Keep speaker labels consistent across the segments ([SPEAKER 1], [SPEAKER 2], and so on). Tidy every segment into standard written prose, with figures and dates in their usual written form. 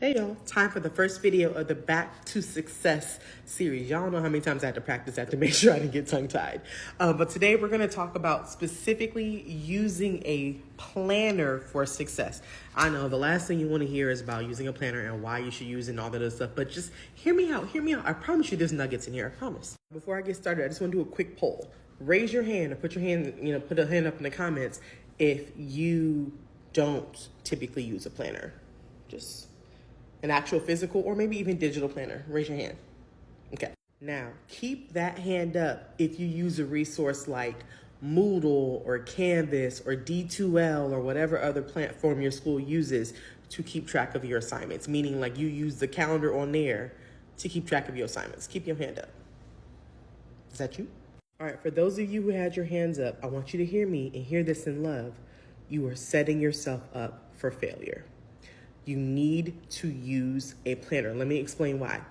[SPEAKER 1] Hey y'all, time for the first video of the Back to Success series. Y'all know how many times I had to practice that to make sure I didn't get tongue-tied. But today we're gonna talk about specifically using a planner for success. I know the last thing you wanna hear is about using a planner and why you should use it and all that other stuff, but just hear me out. I promise you there's nuggets in here, I promise. Before I get started, I just wanna do a quick poll. Raise your hand or put a hand up in the comments if you don't typically use a planner. Just an actual physical or maybe even digital planner. Raise your hand. Okay. Now, keep that hand up if you use a resource like Moodle or Canvas or D2L or whatever other platform your school uses to keep track of your assignments, meaning like you use the calendar on there to keep track of your assignments. Keep your hand up. Is that you? All right, for those of you who had your hands up, I want you to hear me and hear this in love. You are setting yourself up for failure. You need to use a planner. Let me explain why.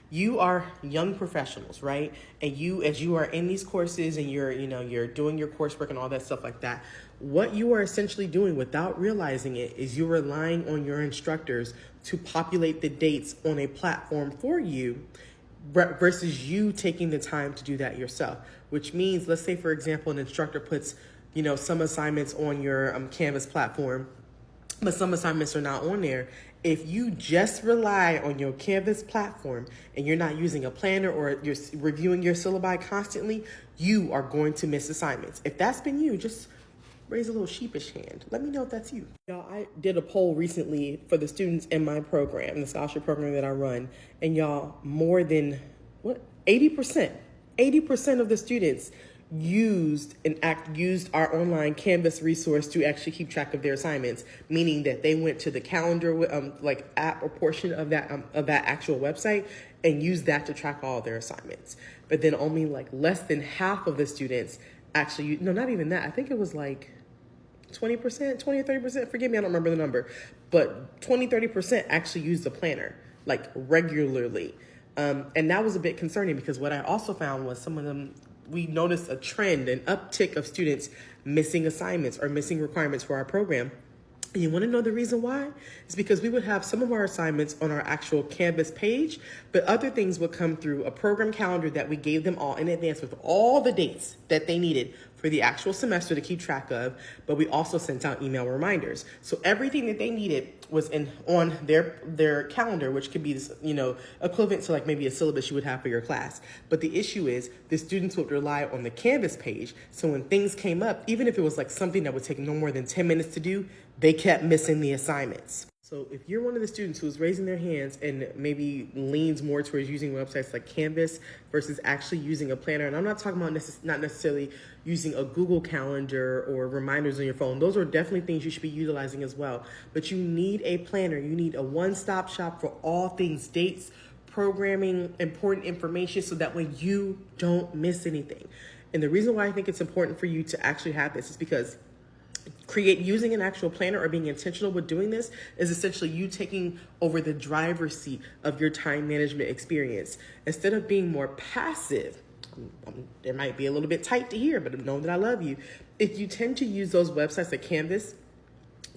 [SPEAKER 1] You are young professionals, right? And as you are in these courses and you're doing your coursework and all that stuff like that, what you are essentially doing without realizing it is you're relying on your instructors to populate the dates on a platform for you versus you taking the time to do that yourself, which means, let's say, for example, an instructor puts, some assignments on your Canvas platform, but some assignments are not on there. If you just rely on your Canvas platform and you're not using a planner or you're reviewing your syllabi constantly, you are going to miss assignments. If that's been you, just raise a little sheepish hand. Let me know if that's you. Y'all, I did a poll recently for the students in my program, the scholarship program that I run, and y'all, more than 80% of the students used our online Canvas resource to actually keep track of their assignments, meaning that they went to the calendar app or portion of that actual website and used that to track all their assignments. But then only less than half of the students actually, no, not even that. I think it was 20% or 30%, forgive me, I don't remember the number, but 30% actually used a planner regularly. And that was a bit concerning because what I also found was some of them, we noticed a trend, an uptick of students missing assignments or missing requirements for our program. And you want to know the reason why? It's because we would have some of our assignments on our actual Canvas page, but other things would come through a program calendar that we gave them all in advance with all the dates that they needed for the actual semester to keep track of, but we also sent out email reminders. So everything that they needed was on their calendar, which could be equivalent to maybe a syllabus you would have for your class. But the issue is the students would rely on the Canvas page. So when things came up, even if it was something that would take no more than 10 minutes to do, they kept missing the assignments. So if you're one of the students who's raising their hands and maybe leans more towards using websites like Canvas versus actually using a planner, and I'm not talking about not necessarily using a Google Calendar or reminders on your phone. Those are definitely things you should be utilizing as well. But you need a planner. You need a one-stop shop for all things dates, programming, important information, so that way you don't miss anything. And the reason why I think it's important for you to actually have this is because using an actual planner or being intentional with doing this is essentially you taking over the driver's seat of your time management experience. Instead of being more passive, it might be a little bit tight to hear, but know that I love you. If you tend to use those websites like Canvas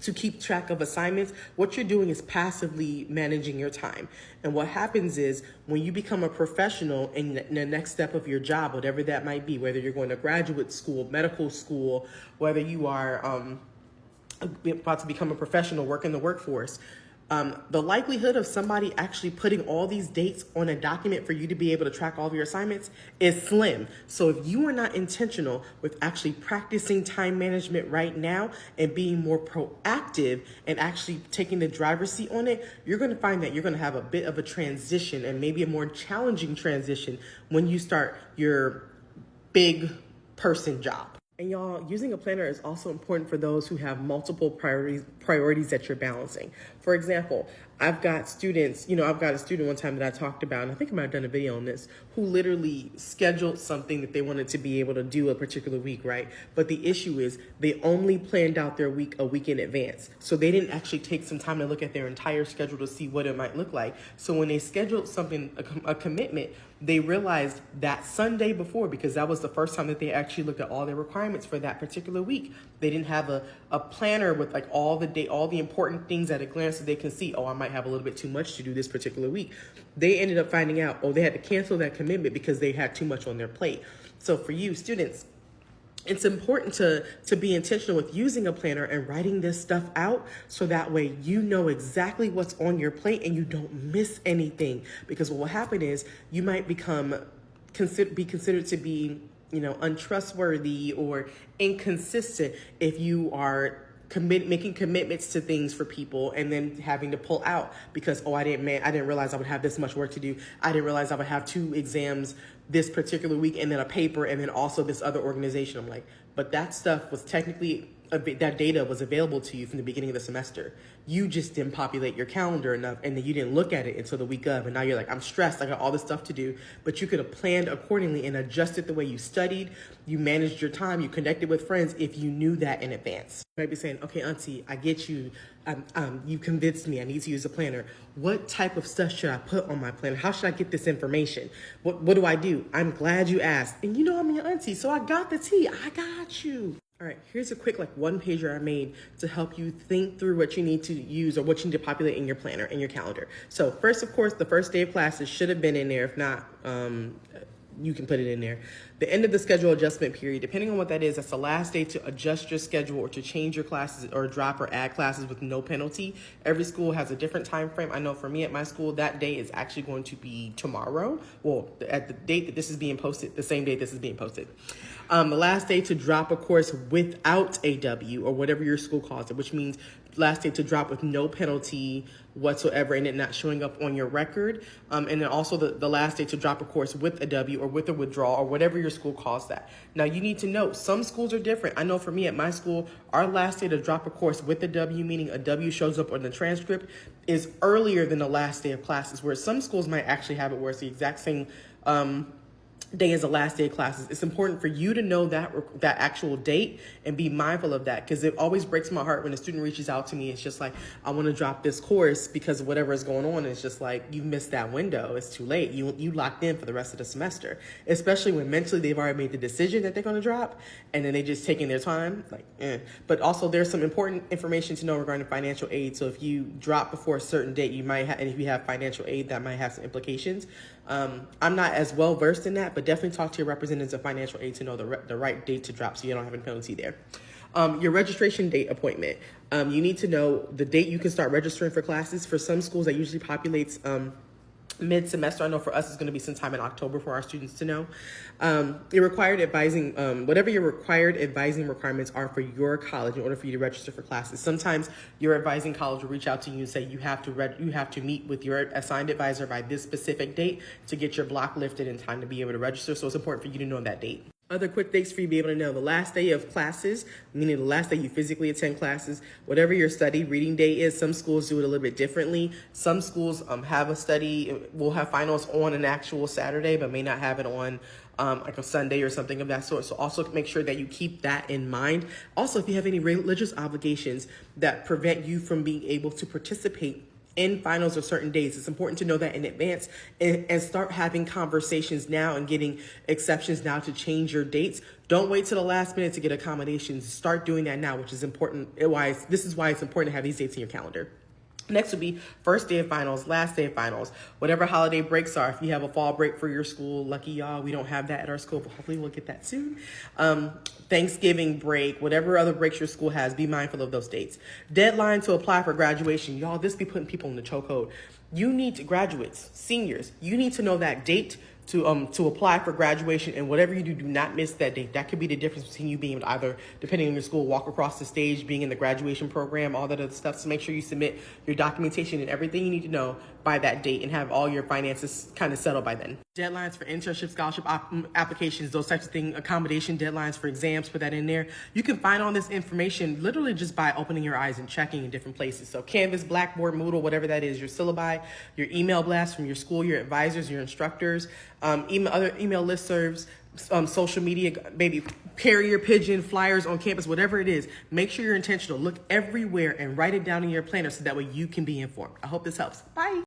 [SPEAKER 1] to keep track of assignments, what you're doing is passively managing your time. And what happens is when you become a professional in the next step of your job, whatever that might be, whether you're going to graduate school, medical school, whether you are about to become a professional, work in the workforce, the likelihood of somebody actually putting all these dates on a document for you to be able to track all of your assignments is slim. So if you are not intentional with actually practicing time management right now and being more proactive and actually taking the driver's seat on it, you're going to find that you're going to have a bit of a transition and maybe a more challenging transition when you start your big person job. And y'all, using a planner is also important for those who have multiple priorities that you're balancing. For example, I've got students, I've got a student one time that I talked about, and I think I might have done a video on this, who literally scheduled something that they wanted to be able to do a particular week, right? But the issue is they only planned out their week a week in advance. So they didn't actually take some time to look at their entire schedule to see what it might look like. So when they scheduled something, a commitment, they realized that Sunday before, because that was the first time that they actually looked at all their requirements for that particular week, they didn't have a a planner with like all the important things at a glance, so they can see, oh, I might have a little bit too much to do this particular week. They ended up finding out, oh, they had to cancel that commitment because they had too much on their plate. So for you students, it's important to be intentional with using a planner and writing this stuff out, so that way you know exactly what's on your plate and you don't miss anything. Because what will happen is you might be considered to be, untrustworthy or inconsistent if you are making commitments to things for people and then having to pull out because, I didn't realize I would have this much work to do. I didn't realize I would have 2 exams this particular week and then a paper and then also this other organization. I'm like, but that stuff was technically, that data was available to you from the beginning of the semester. You just didn't populate your calendar enough, and then you didn't look at it until the week of, and now you're like, I'm stressed, I got all this stuff to do. But you could have planned accordingly and adjusted the way you studied, you managed your time, you connected with friends if you knew that in advance. You might be saying, okay, auntie, I get you. You convinced me I need to use a planner. What type of stuff should I put on my planner? How should I get this information? What do I do? I'm glad you asked. And I'm your auntie, so I got the tea. I got you. All right, here's a quick 1-pager I made to help you think through what you need to use or what you need to populate in your planner, in your calendar. So first, of course, the first day of classes should have been in there. If not, you can put it in there. The end of the schedule adjustment period, depending on what that is, that's the last day to adjust your schedule or to change your classes or drop or add classes with no penalty. Every school has a different time frame. I know for me at my school, that day is actually going to be tomorrow. Well, at the date that this is being posted, the same date this is being posted. The last day to drop a course without a W or whatever your school calls it, which means last day to drop with no penalty whatsoever and it not showing up on your record. And then also the last day to drop a course with a W or with a withdrawal or whatever your school calls that. Now you need to know some schools are different. I know for me at my school, our last day to drop a course with a W, meaning a W shows up on the transcript, is earlier than the last day of classes, where some schools might actually have it where it's the exact same day is the last day of classes. It's important for you to know that actual date and be mindful of that, because it always breaks my heart when a student reaches out to me. It's just like, I want to drop this course because of whatever is going on. It's just like, you missed that window. It's too late. You locked in for the rest of the semester, especially when mentally they've already made the decision that they're going to drop and then they just taking their time. But also there's some important information to know regarding financial aid. So if you drop before a certain date, you might have, and if you have financial aid, that might have some implications. I'm not as well versed in that, but definitely talk to your representatives of financial aid to know the right date to drop so you don't have a penalty there. Your registration date appointment. You need to know the date you can start registering for classes. For some schools, that usually populates mid-semester. I know for us it's going to be sometime in October for our students to know. Your required advising, whatever your required advising requirements are for your college in order for you to register for classes. Sometimes your advising college will reach out to you and say you have to meet with your assigned advisor by this specific date to get your block lifted in time to be able to register. So it's important for you to know that date. Other quick dates for you to be able to know: the last day of classes, meaning the last day you physically attend classes, whatever your study reading day is. Some schools do it a little bit differently. Some schools will have finals on an actual Saturday, but may not have it on like a Sunday or something of that sort. So also make sure that you keep that in mind. Also, if you have any religious obligations that prevent you from being able to participate in finals or certain days, it's important to know that in advance and start having conversations now and getting exceptions now to change your dates. Don't wait till the last minute to get accommodations. Start doing that now, which is important. This is why it's important to have these dates in your calendar. Next would be first day of finals, last day of finals, whatever holiday breaks are. If you have a fall break for your school, lucky y'all, we don't have that at our school, but hopefully we'll get that soon. Thanksgiving break, whatever other breaks your school has, be mindful of those dates. Deadline to apply for graduation. Y'all, this be putting people in the chokehold. You need to, graduates, seniors, you need to know that date to apply for graduation, and whatever you do not miss that date. That could be the difference between you being able to either, depending on your school, walk across the stage, being in the graduation program, all that other stuff. So make sure you submit your documentation and everything you need to know by that date and have all your finances kind of settled by then. Deadlines for internship, scholarship applications, those types of things, accommodation deadlines for exams, put that in there. You can find all this information literally just by opening your eyes and checking in different places. So Canvas, Blackboard, Moodle, whatever that is, your syllabi, your email blasts from your school, your advisors, your instructors, other email listservs, social media, maybe carrier pigeon, flyers on campus, whatever it is. Make sure you're intentional. Look everywhere and write it down in your planner so that way you can be informed. I hope this helps. Bye.